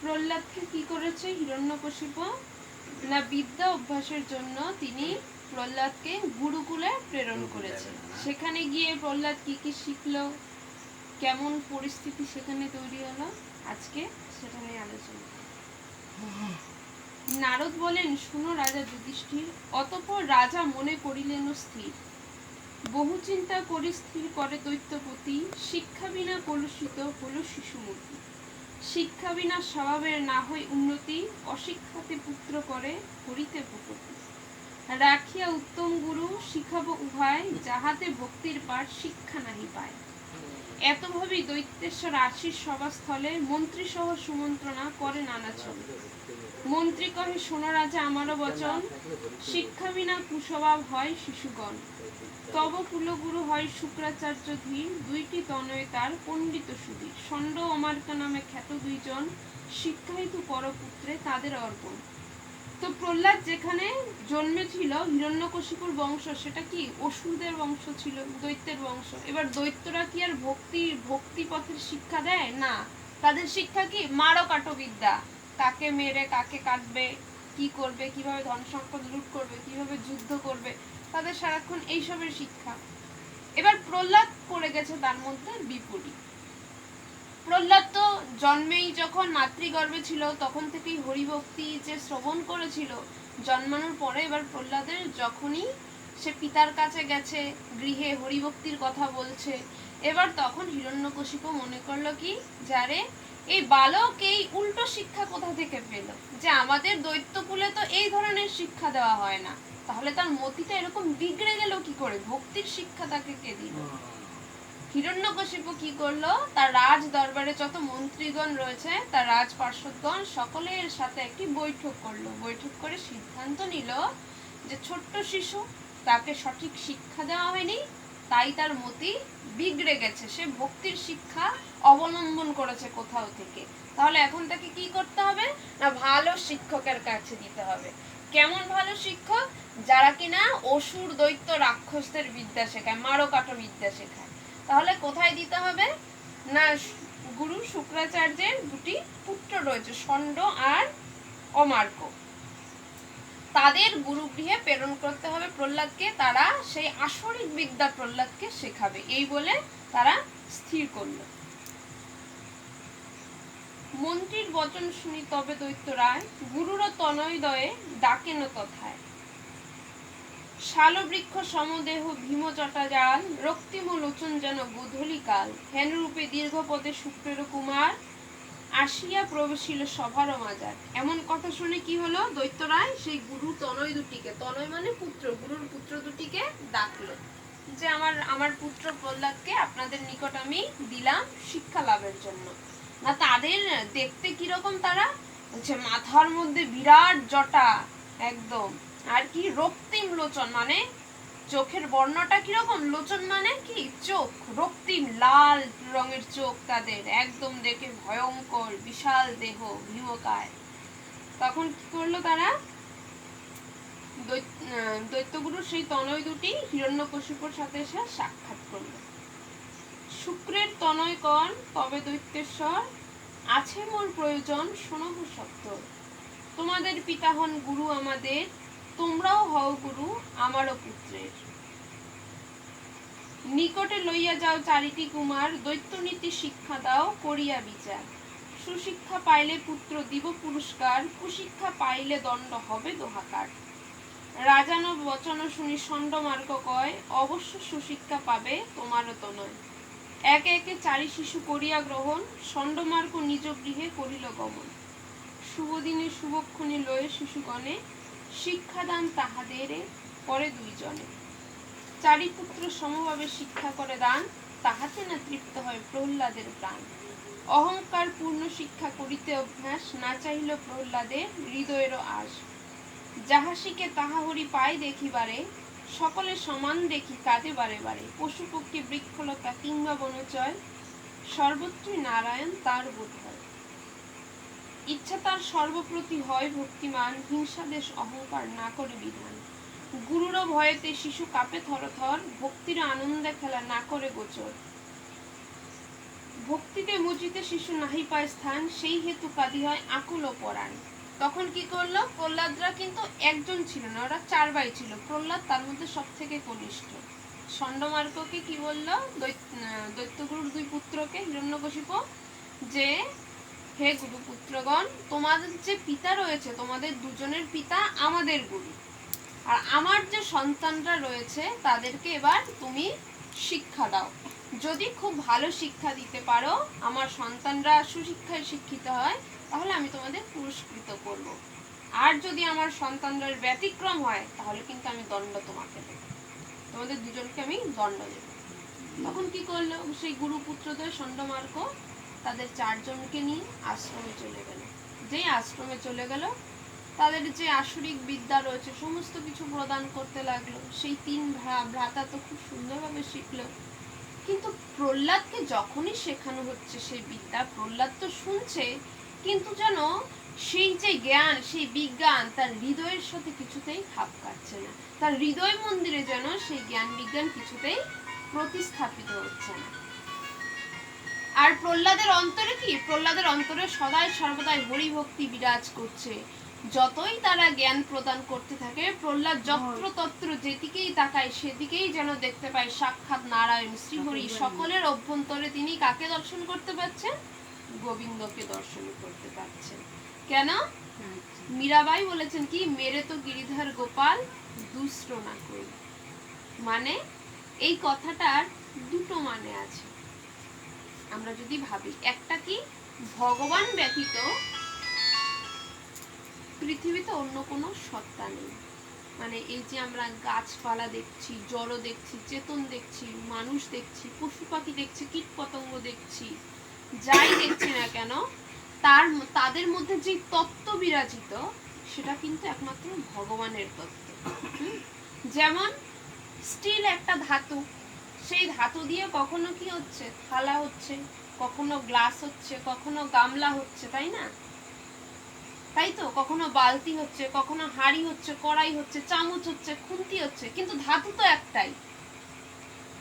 প্রহ্লাদকে কি করেছে হিরণ্যকশিপু? না বিদ্যা অভ্যাসের জন্য তিনি প্রহ্লাদকে গুরুকুলে প্রেরণ করেছে। সেখানে গিয়ে প্রহ্লাদ কি কি শিখলো, কেমন পরিস্থিতি সেখানে তৈরি হলো, আজকে সেটা নিয়ে আলোচনা। নারদ বলেন, শুনো রাজা যুধিষ্ঠির। অতঃপর রাজা মনে করিলেন স্থির, বহু চিন্তা করি স্থির করে দৈত্যপতি, শিক্ষা বিনা কলুষিত হলো শিশুমতি। শিক্ষা বিনা স্বভাবের না হয় উন্নতি, অশিক্ষাতে পুত্র করে করিতে ভূপতি। রাখিয়া উত্তম গুরু শিখাবো উভয়, যাহাতে ভক্তির পাঠ শিক্ষা নাহি পায়। এতভাবেই দৈত্যেশ্বর আশিস সভাস্থলে মন্ত্রী সহ সুমন্ত্রণা করে নানা ছলে। মন্ত্রী কহে, শোনো রাজা আমারও বচন, শিক্ষা বিনা কুস্বভাব হয় শিশুগণ। তব কুলগুরু হয় শুক্রাচার্য ধীর, দুইটি তনয় তার পণ্ডিত সুধীর। ষণ্ড অমার্কা নামে খ্যাত দুইজন, শিক্ষা হেতু পরপুত্রে তাদের অর্পণ। তো প্রহ্লাদ যেখানে জন্মেছিল হিরণ্যকশিপুর বংশ, সেটা কি অসুরদের বংশ ছিল, দৈত্যের বংশ। এবার দৈত্যরা কি আর ভক্তি পথের শিক্ষা দেয়? না, তাদের শিক্ষা কি? মারো কাটো বিদ্যা, কাকে মেরে কাকে কাটবে, কি করবে, কিভাবে ধন সম্পদ লুট করবে, কিভাবে যুদ্ধ করবে, তাদের সারাক্ষণ এইসবের শিক্ষা। এবার প্রহ্লাদ পড়ে গেছে তার মধ্যে বিপরীত। প্রহ্লাদ তো জন্মেই যখন মাতৃগর্ভে ছিল তখন থেকেই হরিভক্তি যে শ্রবণ করেছিল, জন্মানোর পরে এবার প্রহ্লাদের যখনই সে পিতার কাছে গেছে, গৃহে হরিভক্তির কথা বলছে, এবার তখন হিরণ্যকশিপু মনে করলো কি, যারে এই বালক এই উল্টো শিক্ষা কোথা থেকে পেল, যে আমাদের দৈত্যকুলে তো এই ধরনের শিক্ষা দেওয়া হয় না, তাহলে তার মতিটা এরকম বিগড়ে গেল কি করে, ভক্তির শিক্ষা তাকে কে দিল? হিরণ্যকশিপু কি করলো, তার রাজ দরবারে যত মন্ত্রীগণ রয়েছে, তার রাজ পার্ষদগণ সকলের সাথে একটি বৈঠক করলো। বৈঠক করে সিদ্ধান্ত নিল যে ছোট্ট শিশু, তাকে সঠিক শিক্ষা দেওয়া হয়নি, তাই তার মতি বিগড়ে গেছে, সে ভক্তির শিক্ষা অবলম্বন করেছে কোথাও থেকে। তাহলে এখন তাকে কি করতে হবে না, ভালো শিক্ষকের কাছে দিতে হবে। কেমন ভালো শিক্ষক? যারা কিনা অসুর দৈত্য রাক্ষসদের বিদ্যা শেখায়, মারো কাটো বিদ্যা শেখায়। তাহলে কোথায় দিতে হবে না, গুরু শুক্রাচার্যের দুটি পুত্র রয়েছে, ষণ্ড আর অমার্ক, তাদের গুরুগৃহে প্রেরণ করতে হবে প্রহ্লাদকে, তারা সেই আসরিক বিদ্যা প্রহ্লাদকে শেখাবে, এই বলে তারা স্থির করল। মন্ত্রীর বচন শুনি তবে দৈত্যরায়, গুরুর তনয়দয়ে ডাকেন তথায়। শালবৃক্ষ সমদেহ ভীম জটাজাল, রক্তিম লোচন যেন গোধূলি কাল। হেনরূপে দীর্ঘপদে শুক্রের কুমার, আসিয়া প্রবেশিল সভার মাজার। এমন কথা শুনে কি হলো, দৈত্যরায় সেই গুরু তনয় দুটিকে, তনয় মানে পুত্র, গুরুর পুত্র দুটিকে ডাকলো, যে আমার পুত্র প্রহ্লাদকে আপনাদের নিকট আমি দিলাম শিক্ষা লাভের জন্য। না, তাদের দেখতে কিরকম, তারা হচ্ছে মাথার মধ্যে বিরাট জটা একদম, আর কি রক্তিম লোচন মানে চোখের বর্ণটা কিরকম, লোচন মানে কি চোখ, রক্তিম লাল রঙের চোখ তাদের, একদম দেখে ভয়ঙ্কর বিশাল দেহ ভীমকায়। তখন কি করলো তারা, দৈত্যগুরু সেই তনয় দুটি হিরণ্যকশিপুর সাথে এসে সাক্ষাৎ করলো। শুক্রের তনয় কন তবে দৈত্যেশ্বর, আছে মোর প্রয়োজন শোনহ সত্তর। তোমাদের পিতা হন গুরু আমাদের, তোমরাও হও গুরু আমারও পুত্রের। নিকটে লইয়া যাও চারিটি কুমার, দৈত্যনীতি শিক্ষা দাও করিয়া বিচার। সুশিক্ষা পাইলে পুত্র দিব পুরস্কার, কুশিক্ষা পাইলে দণ্ড হবে দোহাকার। রাজানো বচন শুনি ষণ্ডমার্গ কয়, অবশ্য সুশিক্ষা পাবে তোমারও তো নয়। একে একে চারি শিশু করিয়া গ্রহণ, ষণ্ডমার্গ নিজ গৃহে করিল গমন। শুভদিনে শুভক্ষণে লয়ে শিশুগণে, শিক্ষাদান তাহাদের করে দুইজনে। চারি পুত্র সমভাবে শিক্ষা করে দান, তাহাতে না তৃপ্ত হয় প্রহ্লাদের প্রাণ। অহংকার পূর্ণ শিক্ষা করিতে অভ্যাস, না চাহিল প্রহ্লাদের হৃদয়েরও আশ। যাহা শিখে তাহা হরি পায় দেখিবারে, সকলে সমান দেখি কাজে বারে বারে। পশু পক্ষী বৃক্ষলতা কিংবা বনচয়, সর্বত্রই নারায়ণ তার বোধ হয়। ইচ্ছা তার সর্বপ্রতি হয় ভক্তিমান, হিংসাদেশ অহংকার না করে বিধান। গুরুর ভয়েতে শিশু কাঁপে থরথর, ভক্তির আনন্দে খেলা না করে গোচর। ভক্তিতে মুচিতে শিশু নাহি পায় স্থান, সেই হেতু কাঁদি হয় আকুল ও পরাণ। তখন কি করলো, প্রহ্লাদরা কিন্তু একজন ছিল না, ওরা 4 ভাই ছিল, প্রহ্লাদ তার মধ্যে সব থেকে কনিষ্ঠ। ষণ্ডমার্গকে কি বললো, দৈত্যগুরুর 2 পুত্রকে, হিরণ্যকশিপু, যে হে গুরুপুত্রগণ, তোমাদের যে পিতা রয়েছে, তোমাদের দুজনের পিতা আমাদের গুরু, আর আমার যে সন্তানরা রয়েছে তাদেরকে এবার তুমি শিক্ষা দাও। যদি খুব ভালো শিক্ষা দিতে পারো, আমার সন্তানরা সুশিক্ষায় শিক্ষিত হয়, তাহলে আমি তোমাদের পুরস্কৃত করব। আর যদি আমার সন্তানরা ব্যতিক্রম হয়, তাহলে কিন্তু আমি দণ্ড তোমাকে দেব, তোমাদের দুজনকে আমি দণ্ড দেব। তখন কি করলো, সেই গুরুপুত্রদের ষণ্ডমার্গ তাদের 4 জনকে নিয়ে আশ্রমে চলে গেল। যেই আশ্রমে চলে গেল, তাদের যে আসরিক বিদ্যা রয়েছে সমস্ত কিছু প্রদান করতে লাগলো। সেই 3 ভ্রাতা তো খুব সুন্দরভাবে শিখলো, কিন্তু প্রহ্লাদকে যখনই শেখানো হচ্ছে সেই বিদ্যা, প্রহ্লাদ তো শুনছে, কিন্তু যেন সেই যে জ্ঞান, সেই বিজ্ঞান তার হৃদয়ের সাথে কিছুতেই খাপ খাচ্ছে না। তার হৃদয় মন্দিরে যেন সেই জ্ঞান বিজ্ঞান কিছুতেই প্রতিস্থাপিত হচ্ছে না। আর প্রহ্লাদের অন্তরে কি, প্রহ্লাদের অন্তরে সদাই সর্বদাই হরিভক্তি বিরাজ করছে। যতই তারা জ্ঞান প্রদান করতে থাকে, প্রহ্লাদ যত্রতত্র যেদিকেই তাকায় সেদিকেই যেন দেখতে পায় সাক্ষাৎ নারায়ণ শ্রীহরি। সকলের অভ্যন্তরে তিনি কাকে দর্শন করতে পাচ্ছেন, গোবিন্দকে দর্শন করতে পাচ্ছেন। কেন, মীরাবাই বলেছেন কি, মেরে তো গিরিধর গোপাল দুষ্ট্র না কই। মানে এই কথাটার 2টো মানে আছে। আমরা যদি ভাবি, একটা কি, ভগবান ব্যতীত পৃথিবীতে অন্য কোনো সত্তা নেই। মানে এই যে আমরা গাছপালা দেখছি, জড় দেখছি, চেতন দেখছি, মানুষ দেখছি, পশু পাখি দেখছি, কীট পতঙ্গ দেখছি, যাই দেখছি না কেন, তাদের মধ্যে যে তত্ত্ব বিরাজিত, সেটা কিন্তু একমাত্র ভগবানের তত্ত্ব। যেমন স্টিল একটা ধাতু, সেই ধাতু দিয়ে কখনো কি হচ্ছে, থালা হচ্ছে, কখনো গ্লাস হচ্ছে, কখনো গামলা হচ্ছে, তাই না? তাই তো, কখনো বালতি হচ্ছে, কখনো হাঁড়ি হচ্ছে, কড়াই হচ্ছে, চামচ হচ্ছে, খুন্তি হচ্ছে, কিন্তু ধাতু তো একটাই।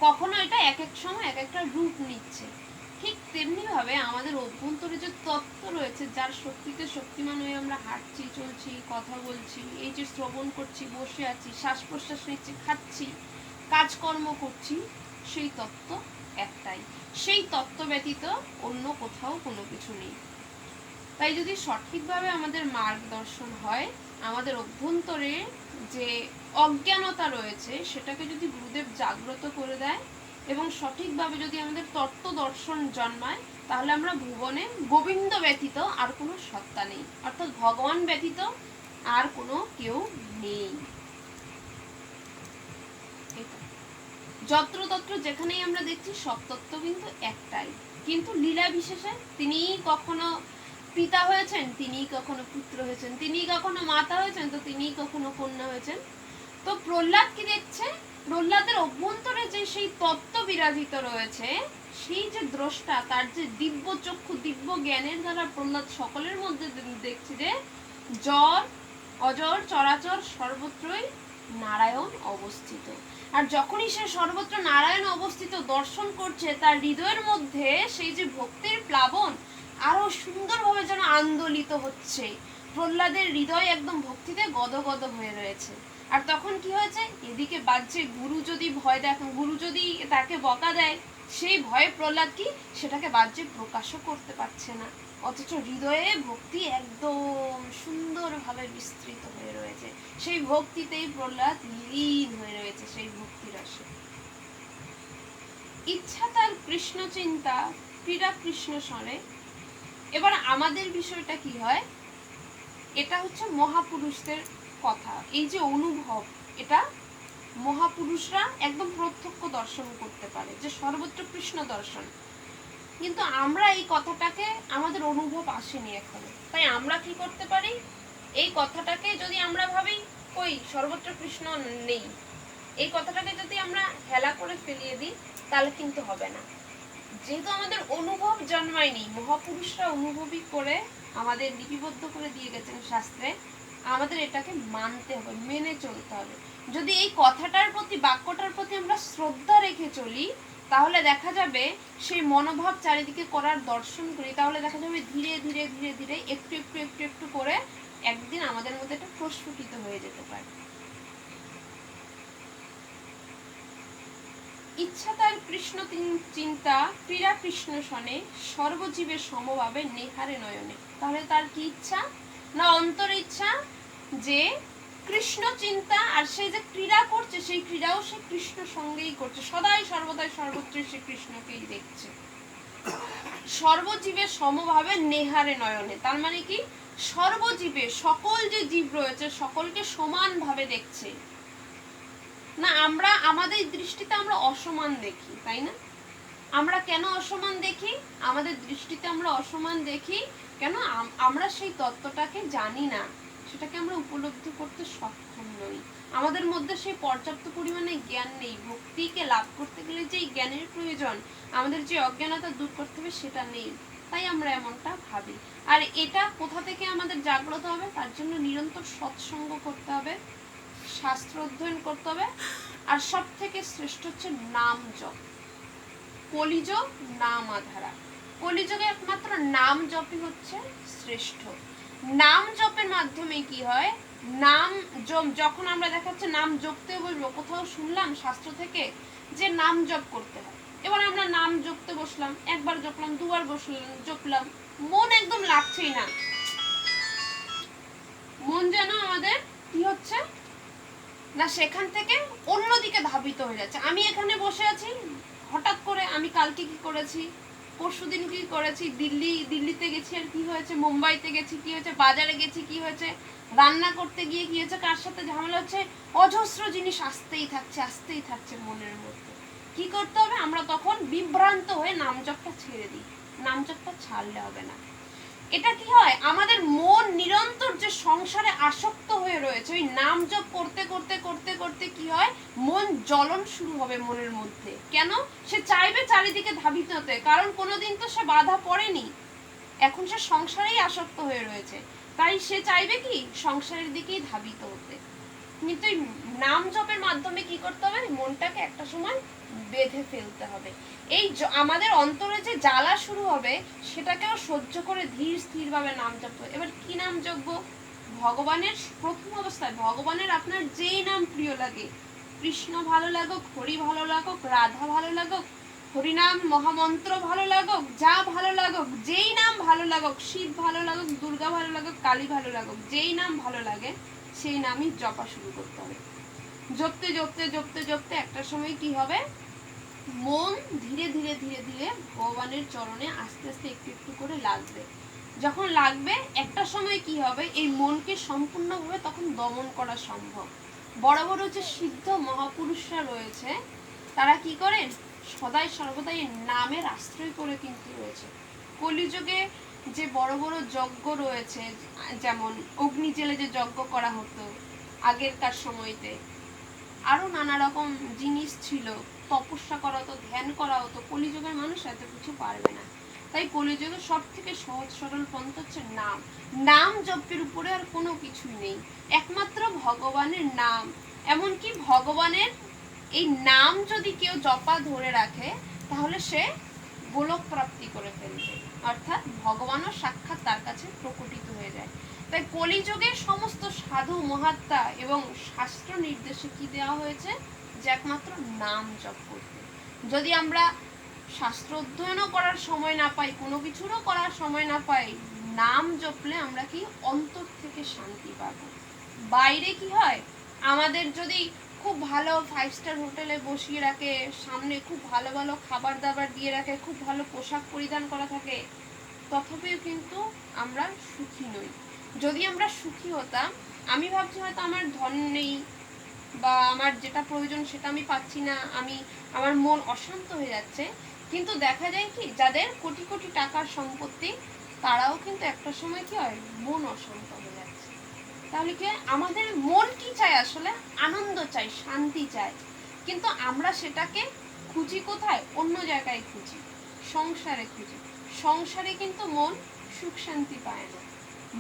কখনো এটা এক এক সময় এক একটা রূপ নিচ্ছে। ঠিক তেমনি ভাবে আমাদের অভ্যন্তরে যে তত্ত্ব রয়েছে, যার শক্তিতে শক্তিমান হয়ে আমরা হাঁটছি, চলছি, কথা বলছি, এই যে শ্রবণ করছি, বসে আছি, শ্বাস প্রশ্বাস নিচ্ছি, খাচ্ছি, কাজকর্ম করছি, সেই তত্ত্ব একটাই। সেই তত্ত্ব ব্যতীত অন্য কোথাও কোনো কিছু নেই। তাই যদি সঠিকভাবে আমাদের মার্গদর্শন হয়, আমাদের অভ্যন্তরে যে অজ্ঞানতা রয়েছে সেটাকে যদি গুরুদেব জাগ্রত করে দেয় এবং সঠিকভাবে যদি আমাদের তত্ত্ব দর্শন জন্মায়, তাহলে আমরা ভুবনে গোবিন্দ ব্যতীত আর কোনো সত্তা নেই, অর্থাৎ ভগবান ব্যতীত আর কোনো কেউ নেই। যত্রতত্র যেখানেই আমরা দেখছি সব তত্ত্ব কিন্তু একটাই, কিন্তু লীলা বিশেষে তিনি কখনো পিতা হয়েছেন, তিনি কখনো পুত্র হয়েছেন, তিনি কখনো মাতা হয়েছেন, তো তিনি কখনো কন্যা হয়েছেন। তো প্রহ্লাদ কি দেখছে, প্রহ্লাদের অভ্যন্তরে যে সেই তত্ত্ব বিরাজিত রয়েছে, সেই যে দ্রষ্টা, তার যে দিব্য চক্ষু, দিব্য জ্ঞানের দ্বারা প্রহ্লাদ সকলের মধ্যে দেখছে যে জড় অজর চরাচর সর্বত্রই নারায়ণ অবস্থিত। আর যখনই সে সর্বত্র নারায়ণ অবস্থিত দর্শন করছে, তার হৃদয়ের মধ্যে সেই যে ভক্তির প্লাবন আরো সুন্দরভাবে যেন আন্দোলিত হচ্ছে। প্রহ্লাদের হৃদয় একদম ভক্তিতে গদগদ হয়ে রয়েছে। আর তখন কি হয়েছে, এদিকে বাজছে গুরু যদি ভয় দেখেন, গুরু যদি তাকে বকা দেয়, সেই ভয়ে প্রহ্লাদ কি সেটাকে বাহ্যে প্রকাশও করতে পারছে না, অথচ হৃদয়ে ভক্তি একদম সুন্দরভাবে বিস্তৃত হয়ে রয়েছে। সেই ভক্তিতেই প্রহ্লাদ লীন হয়ে রয়েছে, সেই ভক্তি রসে। ইচ্ছা তার কৃষ্ণ চিন্তা, ক্রীড়া কৃষ্ণ স্বরে। এবার আমাদের বিষয়টা কি হয়, এটা হচ্ছে মহাপুরুষদের কথা, এই যে অনুভব, এটা মহাপুরুষরা একদম প্রত্যক্ষ দর্শন করতে পারে যে সর্বত্র কৃষ্ণ দর্শন, কিন্তু আমরা এই কথাটাকে আমাদের অনুভব আসেনি এখনো। তাই আমরা কি করতে পারি, এই কথাটাকে যদি আমরা ভাবি কই সর্বত্র কৃষ্ণ নেই, এই কথাটাকে যদি আমরা হেলা করে ফেলিয়ে দিই, তাহলে কিন্তু হবে না। যেহেতু আমাদের অনুভব জন্মায়নি, মহাপুরুষরা অনুভবই করে আমাদের লিপিবদ্ধ করে দিয়ে গেছেন শাস্ত্রে, আমাদের এটাকে মানতে হবে, মেনে চলতে হবে। যদি এই কথাটার প্রতি, বাক্যটার প্রতি আমরা শ্রদ্ধা রেখে চলি, তাহলে দেখা যাবে সেই মনোভাব চারিদিকে করার দর্শন করি, তাহলে দেখা যাবে ধীরে ধীরে ধীরে ধীরে একটু একটু একটু একটু করে একদিন আমাদের মধ্যে একটা প্রস্ফুটিত হয়ে যেতে পারে। ইচ্ছা তার কৃষ্ণ চিন্তা ক্রীড়া কৃষ্ণ শনে সর্বজীবের সমভাবে নেহারে নয়নে। তাহলে তার কি ইচ্ছা? না অন্তর ইচ্ছা যে কৃষ্ণ চিন্তা, আর সে যে ক্রীড়া করছে সেই ক্রীড়াও সে কৃষ্ণ সঙ্গেই করছে, সদাই সর্বদাই সর্বত্র সে কৃষ্ণকেই দেখছে। সর্বজীবের সমভাবে নেহারে নয়নে, তার মানে কি সর্বজীবে সকল যে জীব রয়েছে সকলকে সমানভাবে দেখছে। না আমরা আমাদের দৃষ্টিতে আমরা অসমান দেখি, তাই না? আমরা কেন অসমান দেখি? আমাদের দৃষ্টিতে আমরা অসমান দেখি কেন? আমরা সেই তত্ত্বটাকে জানি না, সেটাকে আমরা উপলব্ধি করতে সক্ষম নই, আমাদের মধ্যে সেই পর্যাপ্ত পরিমাণে জ্ঞান নেই। ভক্তিকে লাভ করতে গেলে যে জ্ঞানের প্রয়োজন, আমাদের যে অজ্ঞানতা দূর করতে হবে সেটা নেই, তাই আমরা এমনটা ভাবি। আর এটা কোথা থেকে আমাদের জাগ্রত হবে? তার জন্য নিরন্তর সৎসঙ্গ করতে হবে, শাস্ত্র অধ্যয়ন করতে হবে, আর সব থেকে শ্রেষ্ঠ হচ্ছে নাম জপ। কলিযুগ নাম আধারা, কলিযুগে একমাত্র নাম জপই হচ্ছে শ্রেষ্ঠ। নাম জপের মাধ্যমে কি হয়? নাম যখন আমরা দেখাচ্ছে নাম জপতে বলবো, কোথাও শুনলাম শাস্ত্র থেকে যে নাম জপ করতে হয়, এবার আমরা নাম জপতে বসলাম, একবার জপলাম, দুবার জপলাম, মন একদম লাগছেই না, মন যেন আমাদের কি হচ্ছে না সেখান থেকে অন্যদিকে ধাবিত হয়ে যাচ্ছে। আমি এখানে বসে আছি, হঠাৎ করে আমি কালকে কি করেছি, পরশুদিন কি করেছি, দিল্লিতে গেছি আর কি হয়েছে, মুম্বাইতে গেছি কি হয়েছে, বাজারে গেছি কি হয়েছে, রান্না করতে গিয়ে কি হয়েছে, কার সাথে ঝামেলা হচ্ছে, অজস্র জিনিস আসতেই থাকছে মনের মধ্যে। কি করতে হবে? আমরা তখন বিভ্রান্ত হয়ে নাম জপটা ছেড়ে দিই, নাম জপটা ছাড়লে হবে না। এটা কি হয়? আমাদের মন নিরন্তর যে সংসারে আসক্ত হয়ে রয়েছে, ওই নাম জপ করতে করতে করতে করতে কি হয়? মন জ্বলন শুরু হবে মনের মধ্যে। কেন? সে চাইবে চারিদিকে ধাবিত হতে, কারণ কোনোদিন তো সে বাধা পড়েনি, এখন সে সংসারেই আসক্ত হয়ে রয়েছে, তাই সে চাইবে কি সংসারের দিকেই ধাবিত হতে। কিন্তু এই নাম জপের মাধ্যমে কি করতে হবে? মনটাকে একটা সময় বেঁধে ফেলতে হবে। এই আমাদের অন্তরে যে জ্বালা শুরু হবে সেটাকেও সহ্য করে ধীর স্থির ভাবে নাম জপ। এবার কি নাম জপবো? ভগবানের প্রথম অবস্থায় ভগবানের আপনার যেই নাম প্রিয় লাগে, কৃষ্ণ ভালো লাগুক, হরি ভালো লাগুক, রাধা ভালো লাগুক, হরিনাম মহামন্ত্র ভালো লাগুক, যা ভালো লাগুক, যেই নাম ভালো লাগুক, শিব ভালো লাগুক, দুর্গা ভালো লাগুক, কালী ভালো লাগুক, যেই নাম ভালো লাগে সেই নামই জপা শুরু করতে হবে। জপতে জপতে জপতে জপতে একটা সময় কি হবে? মন ধীরে ধীরে ধীরে ধীরে ভগবানের চরণে আস্তে আস্তে একটু একটু করে লাগবে। যখন লাগবে একটা সময় কি হবে? এই মনকে সম্পূর্ণভাবে তখন দমন করা সম্ভব। বড় বড় যে সিদ্ধ মহাপুরুষরা রয়েছে তারা কি করেন? সদাই সর্বদাই নামের আশ্রয় করে কিন্তু রয়েছে। কলিযুগে যে বড় বড় যজ্ঞ রয়েছে, যেমন অগ্নি জেলে যে যজ্ঞ করা হতো আগেরকার সময়তে, আরো নানা রকম জিনিস ছিল, তপস্যা করা হতো, ধ্যান করা হতো। কলিযুগের মানুষ এত কিছু পারবে না, তাই কলিযুগের সব থেকে সহজ সরল পন্থা হচ্ছে নাম। নাম জপের উপরে আর কোনো কিছুই নেই, একমাত্র ভগবানের নাম। এমনকি ভগবানের এই নাম যদি কেউ জপা ধরে রাখে তাহলে সে গোলক প্রাপ্তি করে ফেলবে, অর্থাৎ ভগবানও সাক্ষাৎ তার কাছে প্রকটিত হয়ে যায়। তাই কলিযুগে সমস্ত সাধু মহাত্মা এবং শাস্ত্র নির্দেশে কি দেওয়া হয়েছে? যে একমাত্র নাম জপ করতে। যদি আমরা শাস্ত্র অধ্যয়নও করার সময় না পাই, কোনো কিছুরও করার সময় না পাই, নাম জপলে আমরা কি অন্তর থেকে শান্তি পাবো। বাইরে কি হয়? আমাদের যদি খুব ভালো 5 স্টার হোটেলে বসিয়ে রাখে, সামনে খুব ভালো ভালো খাবার দাবার দিয়ে রাখে, খুব ভালো পোশাক পরিধান করা থাকে, তথাপিও কিন্তু আমরা সুখী নই। যদি আমরা সুখী হতাম, আমি ভাবছি হয়তো আমার ধন নেই বা আমার যেটা প্রয়োজন সেটা আমি পাচ্ছি না, আমার মন অশান্ত হয়ে যাচ্ছে, কিন্তু দেখা যায় কি যাদের কোটি কোটি টাকার সম্পত্তি তারাও কিন্তু একটা সময় কি হয়? মন অশান্ত হয়ে যাচ্ছে। তাহলে কি হয়? আমাদের মন কি চায়? আসলে আনন্দ চাই, শান্তি চাই, কিন্তু আমরা সেটাকে খুঁজি কোথায়? অন্য জায়গায় খুঁজি, সংসারে খুঁজি। সংসারে কিন্তু মন সুখ শান্তি পায় না।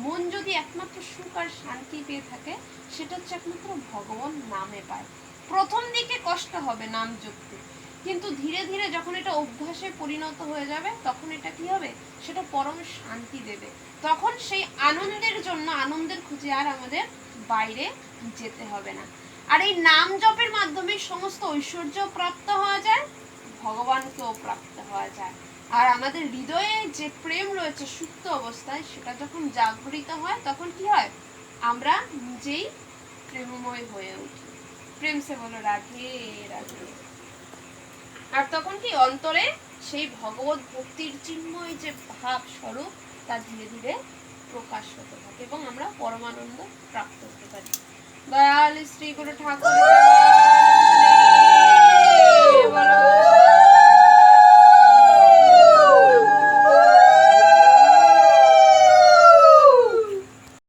মন যদি একমাত্র সুখ আর শান্তি পেয়ে থাকে সেটা হচ্ছে একমাত্র ভগবান নামে পায়। প্রথম দিকে কষ্ট হবে নাম জপতে, কিন্তু ধীরে ধীরে যখন এটা অভ্যাসে পরিণত হয়ে যাবে তখন এটা কি হবে, সেটা পরম শান্তি দেবে। তখন সেই আনন্দের জন্য, আনন্দের খুঁজে আর আমাদের বাইরে যেতে হবে না। আর এই নাম জপের মাধ্যমে সমস্ত ঐশ্বর্য প্রাপ্ত হওয়া যায়, ভগবানকেও প্রাপ্ত হওয়া যায়। আর আমাদের হৃদয়ে যে প্রেম রয়েছে সুপ্ত অবস্থায়, সেটা যখন জাগরিত হয় তখন কি হয়, আমরা নিজেই প্রেমময় হয়ে উঠি। প্রেম সে বলো রাধে রাধে। আর তখন কি অন্তরে সেই ভগবত ভক্তির চিন্ময় যে ভাব স্বরূপ তা ধীরে ধীরে প্রকাশ হতে থাকে এবং আমরা পরমানন্দ প্রাপ্ত হতে পারি। দয়াল শ্রী গুরু ঠাকুর